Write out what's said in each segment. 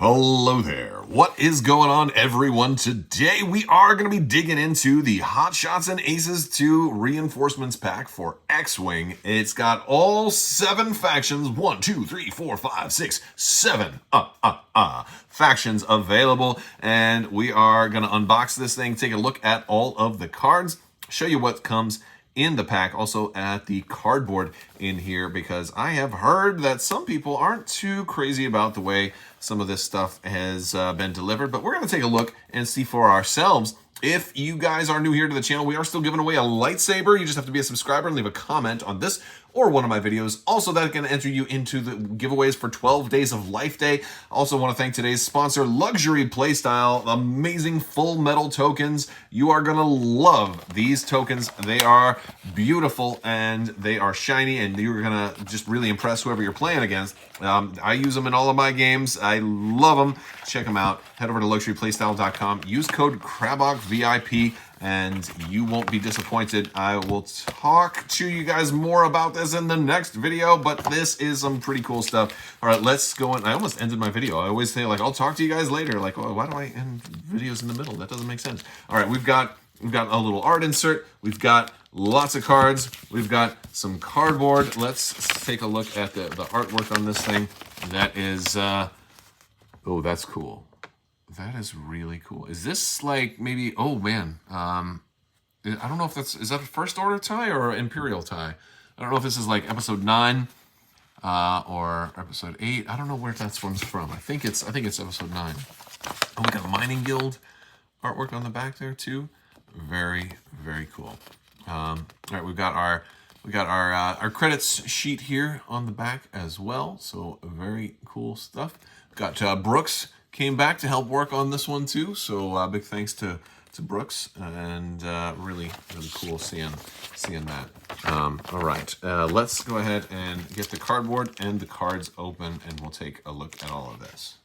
Hello there. What is going on, everyone? Today we are going to be digging into the Hotshots and Aces 2 Reinforcements Pack for X-Wing. It's got all 7 factions, 1, 2, 3, 4, 5, 6, 7 factions available. And we are going to unbox this thing, take a look at all of the cards, show you what comes in the pack, also at the cardboard in here, because I have heard that some people aren't too crazy about the way some of this stuff has been delivered, but we're going to take a look and see for ourselves. If you guys are new here to the channel, we are still giving away a lightsaber. You just have to be a subscriber and leave a comment on this or one of my videos. Also, that can enter you into the giveaways for 12 days of Life Day. Also want to thank today's sponsor, Luxury Playstyle. Amazing full metal tokens. You are going to love these tokens. They are beautiful and they are shiny, and you're going to just really impress whoever you're playing against. I use them in all of my games. I love them. Check them out. Head over to luxuryplaystyle.com. Use code Crabbok VIP and you won't be disappointed. I will talk to you guys more about this in the next video, but this is some pretty cool stuff. All right, let's go in. I almost ended my video. I always say, like, I'll talk to you guys later. Like, oh, why do I end videos in the middle? That doesn't make sense. All right, we've got a little art insert. We've got lots of cards. We've got some cardboard. Let's take a look at the artwork on this thing. That is, oh, that's cool. That is really cool. Is this like maybe, oh man, I don't know if is that a first order tie or Imperial tie? I don't know if this is like episode 9 or episode 8. I don't know where that one's from. I think it's episode 9. Oh, we got a Mining Guild artwork on the back there too. Very, very cool. All right, we got our credits sheet here on the back as well. So very cool stuff. Got Brooks came back to help work on this one too. So big thanks to Brooks, and really cool seeing that. All right, let's go ahead and get the cardboard and the cards open, and we'll take a look at all of this.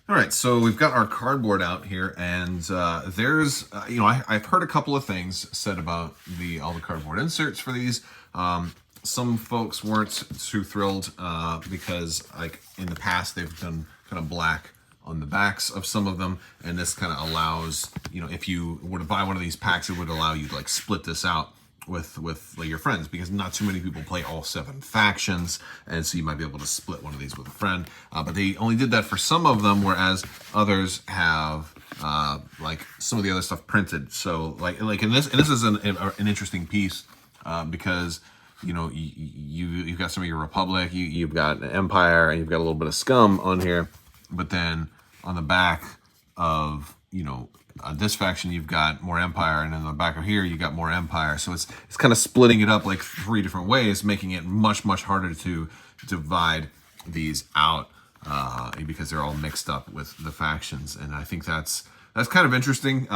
All right, so we've got our cardboard out here, and there's, I've heard a couple of things said about all the cardboard inserts for these. Some folks weren't too thrilled because, like, in the past they've done kind of black on the backs of some of them, and this kind of allows, if you were to buy one of these packs, it would allow you to like split this out with like your friends, because not too many people play all 7 factions, and so you might be able to split one of these with a friend. But they only did that for some of them, whereas others have like some of the other stuff printed. So like in this, and this is an interesting piece because you've got some of your Republic, you've got Empire, and you've got a little bit of Scum on here, but then on the back of this faction you've got more Empire, and in the back of here you got more Empire. So it's kind of splitting it up like 3 different ways, making it much harder to divide these out because they're all mixed up with the factions. And I think that's kind of interesting.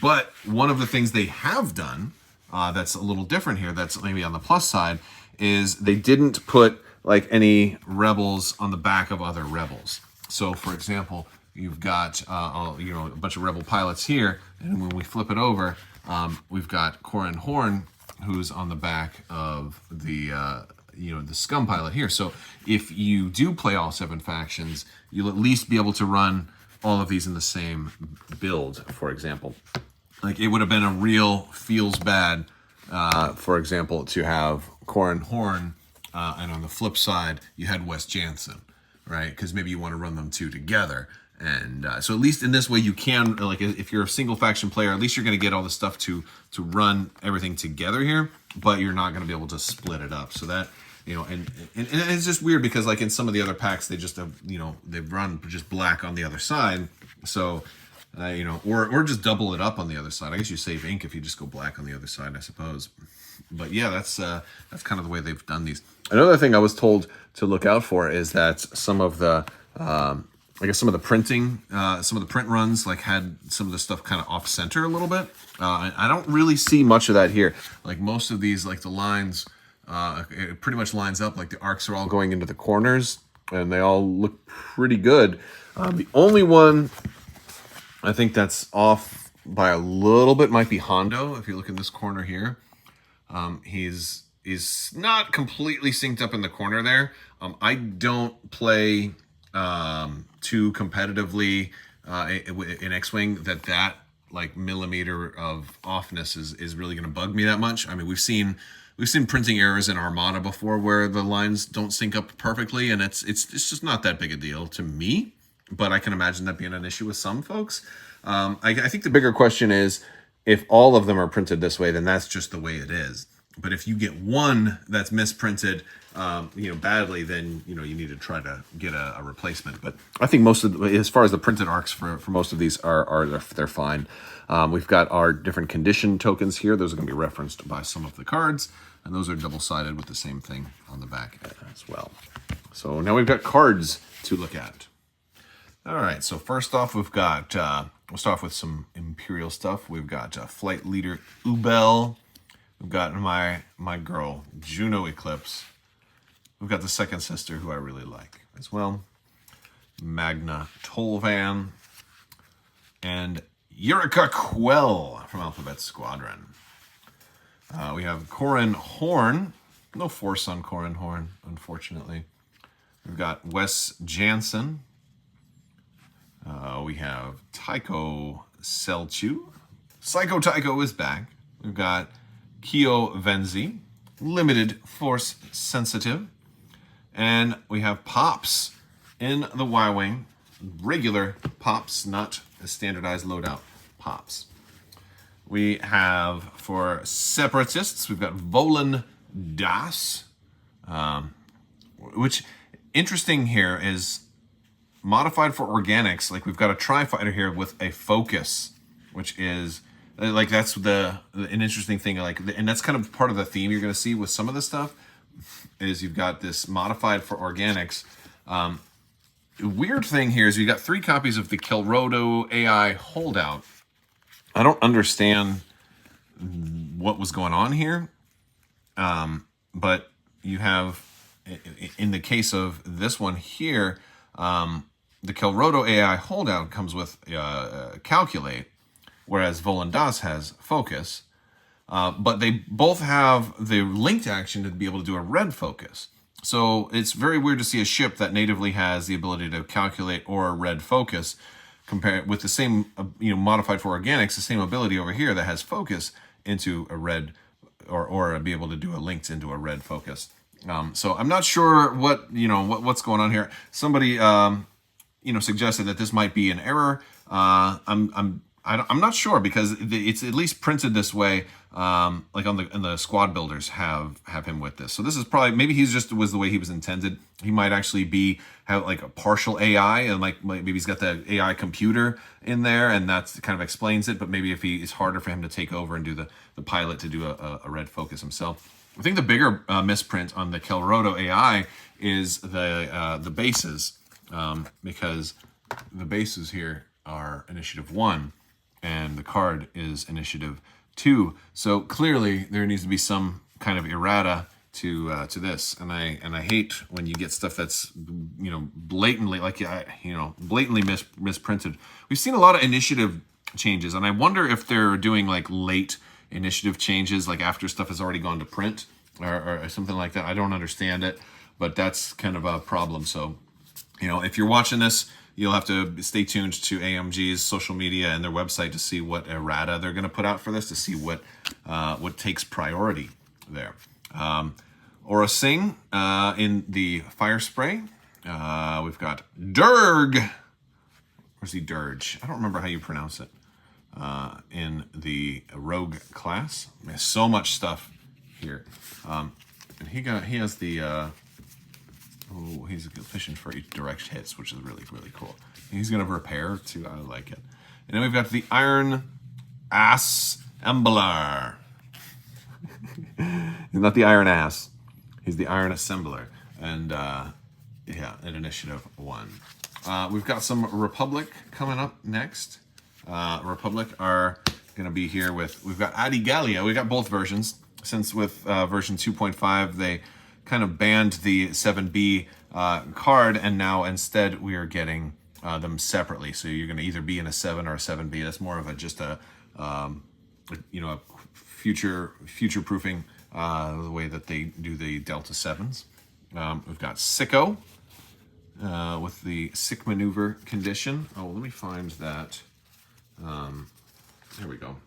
But one of the things they have done that's a little different here, that's maybe on the plus side, is they didn't put like any rebels on the back of other rebels. So for example, you've got a bunch of rebel pilots here, and when we flip it over, we've got Corran Horn, who's on the back of the the Scum pilot here. So if you do play all 7 factions, you'll at least be able to run all of these in the same build. For example, like it would have been a real feels bad, for example, to have Corran Horn, and on the flip side you had Wes Jansen, right? Because maybe you want to run them 2 together. And so at least in this way you can, like, if you're a single faction player, at least you're going to get all the stuff to run everything together here, but you're not going to be able to split it up. So that, and it's just weird because, like, in some of the other packs, they just have, they've run just black on the other side. So, or just double it up on the other side. I guess you save ink if you just go black on the other side, I suppose. But yeah, that's kind of the way they've done these. Another thing I was told to look out for is that some of the, I guess some of the printing, some of the print runs, like, had some of the stuff kind of off center a little bit. I don't really see much of that here. Like most of these, like the lines, it pretty much lines up. Like the arcs are all going into the corners, and they all look pretty good. The only one I think that's off by a little bit might be Hondo. If you look in this corner here, he's not completely synced up in the corner there. I don't play too competitively in X-Wing that like millimeter of offness is really going to bug me that much. I mean, we've seen printing errors in Armada before where the lines don't sync up perfectly, and it's just not that big a deal to me. But I can imagine that being an issue with some folks. I think the bigger question is, if all of them are printed this way, then that's just the way it is. But if you get one that's misprinted, badly, then you need to try to get a replacement. But I think as far as the printed arcs for most of these they're fine. We've got our different condition tokens here. Those are going to be referenced by some of the cards, and those are double-sided with the same thing on the back as well. So now we've got cards to look at. All right, so first off, we've got, we'll start off with some Imperial stuff. We've got Flight Leader Ubel. We've got my girl, Juno Eclipse. We've got the second sister, who I really like as well. Magna Tolvan. And Yurika Quell from Alphabet Squadron. We have Corin Horn. No force on Corin Horn, unfortunately. We've got Wes Jansen. We have Tycho Selchu. Psycho Tycho is back. We've got Kyo Venzi, limited force sensitive. And we have Pops in the Y-Wing. Regular Pops, not a standardized loadout Pops. We have, for Separatists, we've got Volan Das. Which, interesting here is, modified for organics, like we've got a tri-fighter here with a focus, which is like that's an interesting thing, like, and that's kind of part of the theme you're going to see with some of this stuff is you've got this modified for organics. Weird thing here is you got 3 copies of the Kelrodo AI holdout. I don't understand what was going on here, but you have, in the case of this one here, the Kelrodo AI holdout comes with Calculate, whereas Volan Das has Focus. But they both have the linked action to be able to do a red focus. So it's very weird to see a ship that natively has the ability to calculate or a red focus, compared with the same, modified for organics, the same ability over here that has focus into a red, or be able to do a linked into a red focus. So I'm not sure what's going on here. Somebody suggested that this might be an error. I'm not sure, because it's at least printed this way. Like on the squad builders have him with this. So this is probably, maybe was the way he was intended. He might actually have like a partial AI, and like maybe he's got the AI computer in there, and that's kind of explains it. But maybe if it's harder for him to take over and do the pilot to do a red focus himself. I think the bigger misprint on the Kelrodo AI is the bases, because the bases here are Initiative 1, and the card is Initiative 2. So clearly there needs to be some kind of errata to this, and I hate when you get stuff that's blatantly blatantly misprinted. We've seen a lot of initiative changes, and I wonder if they're doing like late initiative changes, like after stuff has already gone to print or something like that. I don't understand it, but that's kind of a problem. So if you're watching this, you'll have to stay tuned to AMG's social media and their website to see what errata they're going to put out for this, to see what takes priority there. Aura Singh in the Fire Spray. We've got Durg. Where's the Dirge? I don't remember how you pronounce it. In the Rogue class. There's so much stuff here. And he has the... he's efficient for direct hits, which is really, really cool. He's going to repair, too. I like it. And then we've got the Iron Ass Embler. He's not the Iron Ass. He's the Iron Assembler. And, at Initiative 1. We've got some Republic coming up next. Republic are going to be here we've got Adi Gallia. We've got both versions. Since with version 2.5, they kind of banned the 7B card, and now instead we are getting them separately. So you're going to either be in a 7 or a 7B. That's more of a future proofing the way that they do the Delta 7s. We've got Sicko, with the sick maneuver condition. Oh, let me find that. There we go.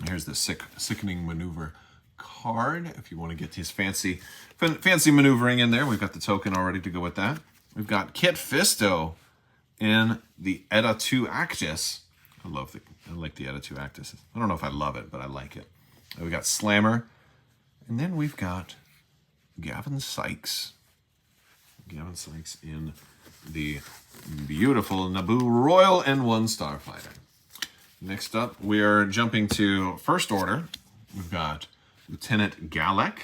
Here's the sickening maneuver card. If you want to get his fancy maneuvering in there, we've got the token already to go with that. We've got Kit Fisto in the Eta 2 Actis. I like the Eta 2 Actis. I don't know if I love it, but I like it. We got Slammer, and then we've got Gavin Sykes. Gavin Sykes in the beautiful Naboo Royal N1 Starfighter. Next up, we are jumping to First Order. We've got Lieutenant Galek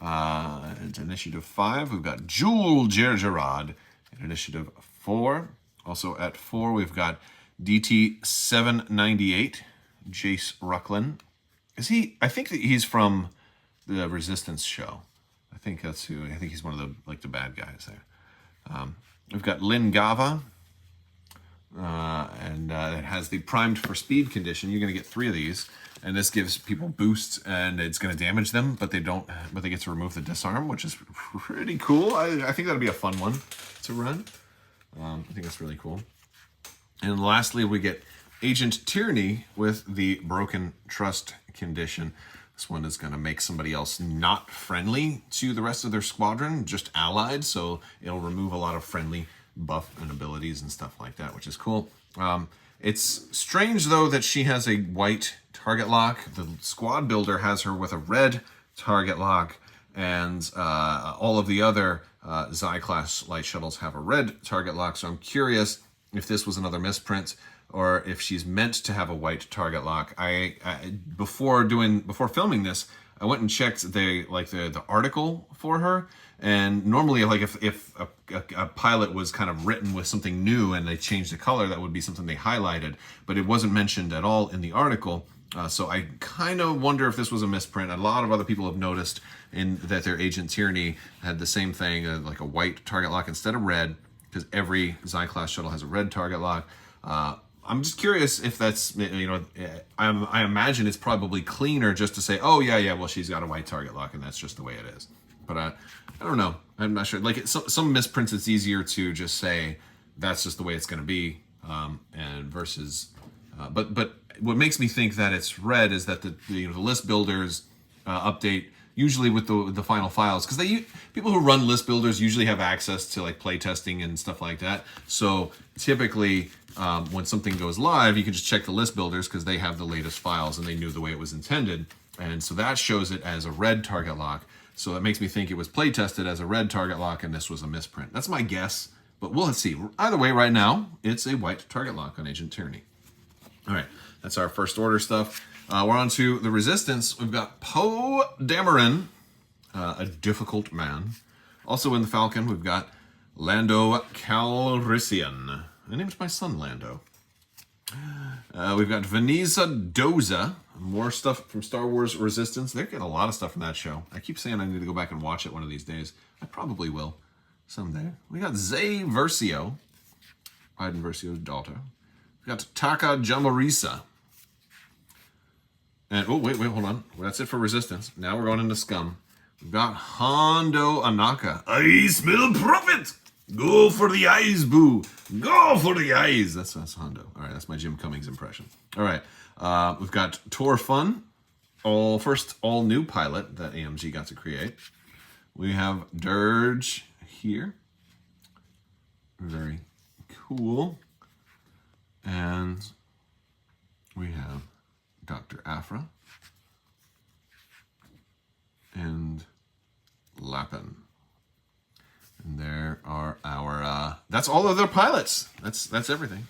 at Initiative 5. We've got Jewel Gergerod at Initiative 4. Also at 4, we've got DT-798, Jace Rucklin. I think that he's from the Resistance show. I think he's one of the bad guys there. We've got Lynn Gava, and it has the primed for speed condition. You're going to get 3 of these, and this gives people boosts, and it's going to damage them, but they get to remove the disarm, which is pretty cool. I think that'll be a fun one to run. I think that's really cool. And lastly, we get Agent Tyranny with the broken trust condition. This one is going to make somebody else not friendly to the rest of their squadron, just allied, so it'll remove a lot of friendly buff and abilities and stuff like that, which is cool. It's strange, though, that she has a white target lock. The squad builder has her with a red target lock, and all of the other Xi-class light shuttles have a red target lock, so I'm curious if this was another misprint or if she's meant to have a white target lock. Before filming this, I went and checked the article for her, and normally, like, if a pilot was kind of written with something new and they changed the color, that would be something they highlighted, but it wasn't mentioned at all in the article. So I kind of wonder if this was a misprint. A lot of other people have noticed that their Agent Tyranny had the same thing, like a white target lock instead of red, because every Xi-class shuttle has a red target lock. I'm just curious if that's, I imagine it's probably cleaner just to say, oh, yeah, well, she's got a white target lock, and that's just the way it is. But I don't know. I'm not sure. Like, some misprints, it's easier to just say that's just the way it's going to be, and versus... But what makes me think that it's red is that the list builders update usually with the final files, because people who run list builders usually have access to like play testing and stuff like that. So typically when something goes live, you can just check the list builders because they have the latest files and they knew the way it was intended, and so that shows it as a red target lock. So that makes me think it was play tested as a red target lock and this was a misprint. That's my guess, but we'll see. Either way, right now it's a white target lock on Agent Tyranny. All right, that's our First Order stuff. We're on to the Resistance. We've got Poe Dameron, a difficult man. Also in the Falcon, we've got Lando Calrissian. I named my son Lando. We've got Vanessa Doza. More stuff from Star Wars Resistance. They're getting a lot of stuff from that show. I keep saying I need to go back and watch it one of these days. I probably will someday. We got Zay Versio, Iden Versio's daughter. We got Taka Jamarisa. And, oh, wait, hold on. Well, that's it for Resistance. Now we're going into Scum. We've got Hondo Anaka. I smell profit! Go for the eyes, boo! Go for the eyes! That's Hondo. All right, that's my Jim Cummings impression. All right, we've got Tor Fun. All new pilot that AMG got to create. We have Dirge here. Very cool. And we have Dr. Afra and Lappin. And there are our, that's all of their pilots. That's everything.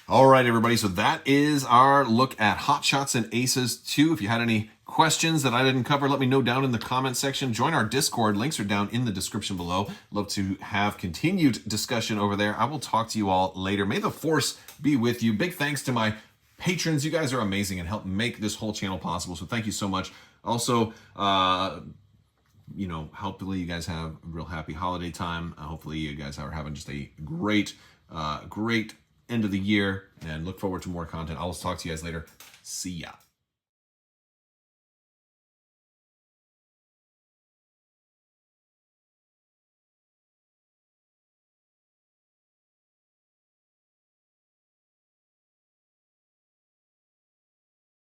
All right, everybody. So that is our look at Hotshots and Aces 2. If you had any questions that I didn't cover, let me know down in the comment section. Join our Discord. Links are down in the description below. Love to have continued discussion over there. I will talk to you all later. May the Force be with you. Big thanks to my patrons. You guys are amazing and help make this whole channel possible. So thank you so much. Also, hopefully you guys have a real happy holiday time. Hopefully you guys are having just a great end of the year, and look forward to more content. I'll talk to you guys later. See ya.